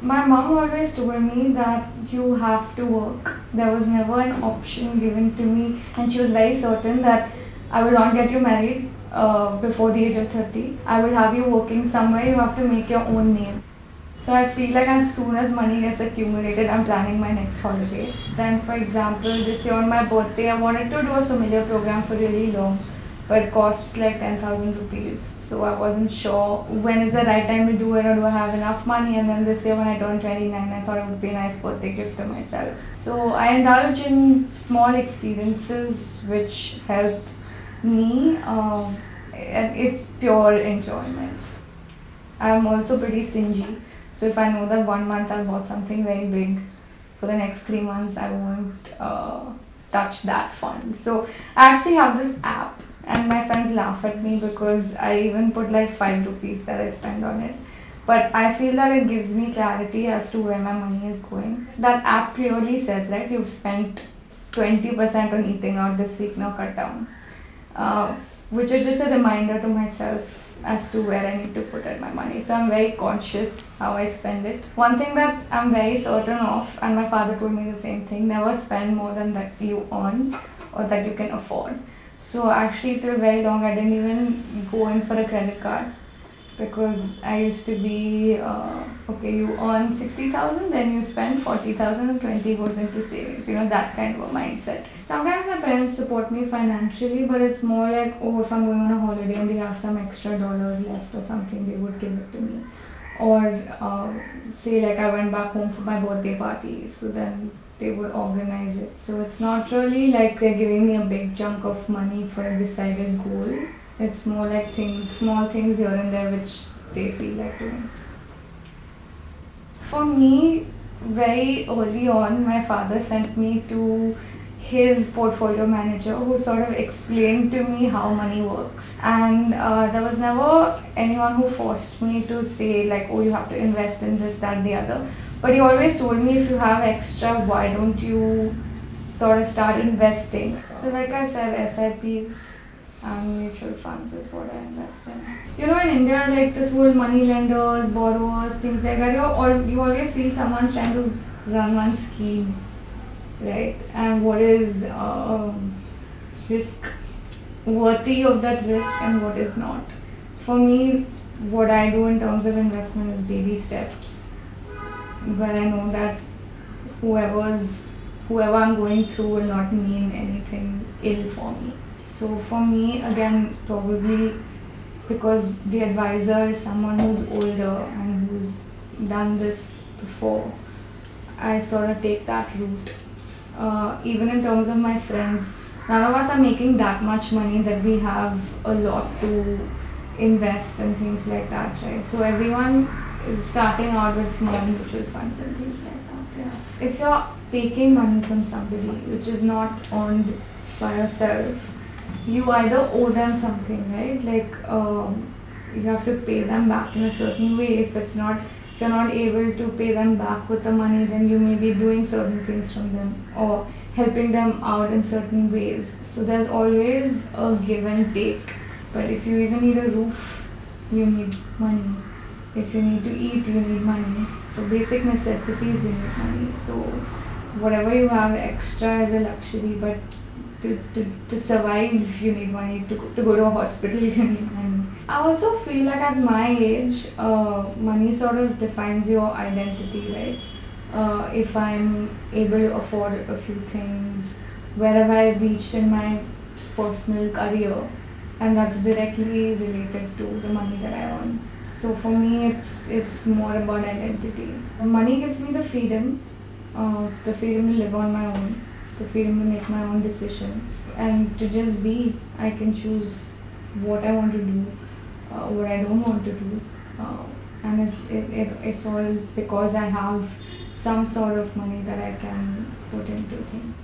My mom always told me that you have to work. There was never an option given to me, and she was very certain that I will not get you married before the age of 30. I will have you working somewhere, you have to make your own name. So I feel like as soon as money gets accumulated, I'm planning my next holiday. Then, for example, this year on my birthday, I wanted to do a familiar program for really long, but it costs like 10,000 rupees. So I wasn't sure when is the right time to do it or do I have enough money. And then this year when I turned 29, I thought it would be a nice birthday gift to myself. So I indulge in small experiences which help me. And it's pure enjoyment. I'm also pretty stingy. So if I know that 1 month I've bought something very big, for the next 3 months I won't touch that fund. So I actually have this app, and my friends laugh at me because I even put like 5 rupees that I spend on it. But I feel that it gives me clarity as to where my money is going. That app clearly says, right, you've spent 20% on eating out this week, now cut down. Which is just a reminder to myself as to where I need to put in my money. So I'm very conscious how I spend it. One thing that I'm very certain of, and my father told me the same thing, never spend more than that you earn or that you can afford. So actually till very long I didn't even go in for a credit card, because I used to be okay, you earn 60,000, then you spend 40,000 and 20 goes into savings, that kind of a mindset. Sometimes my parents support me financially, but it's more like, oh, if I'm going on a holiday and they have some extra dollars left or something, they would give it to me. Or say like I went back home for my birthday party, so then they would organize it. So it's not really like they're giving me a big chunk of money for a decided goal. It's more like small things here and there which they feel like doing. For me, very early on, my father sent me to his portfolio manager, who sort of explained to me how money works. And there was never anyone who forced me to say like, oh, you have to invest in this, that, the other. But he always told me, if you have extra, why don't you sort of start investing? So like I said, SIPs and mutual funds is what I invest in. In India, like this whole money lenders, borrowers, things like that, you always feel someone's trying to run one scheme, right? And what is risk worthy of that risk and what is not. So for me, what I do in terms of investment is baby steps, but I know that whoever I'm going through will not mean anything ill for me. So for me, again, probably because the advisor is someone who's older and who's done this before, I sort of take that route. Even in terms of my friends, none of us are making that much money that we have a lot to invest and things like that, right? So everyone is starting out with small mutual funds and things like that. Yeah. If you're taking money from somebody which is not earned by yourself, you either owe them something, right? Like you have to pay them back in a certain way. If you're not able to pay them back with the money, then you may be doing certain things from them or helping them out in certain ways. So there's always a give and take. But if you even need a roof, you need money. If you need to eat, you need money. For basic necessities, you need money. So whatever you have extra is a luxury, but to survive, you need money. To go to a hospital, you need money. I also feel like at my age, money sort of defines your identity, right? If I'm able to afford a few things, where have I reached in my personal career, and that's directly related to the money that I earn. So for me, it's more about identity. Money gives me the freedom to live on my own, the freedom to make my own decisions, and to just be. I can choose what I want to do, what I don't want to do, and it's all because I have some sort of money that I can put into things.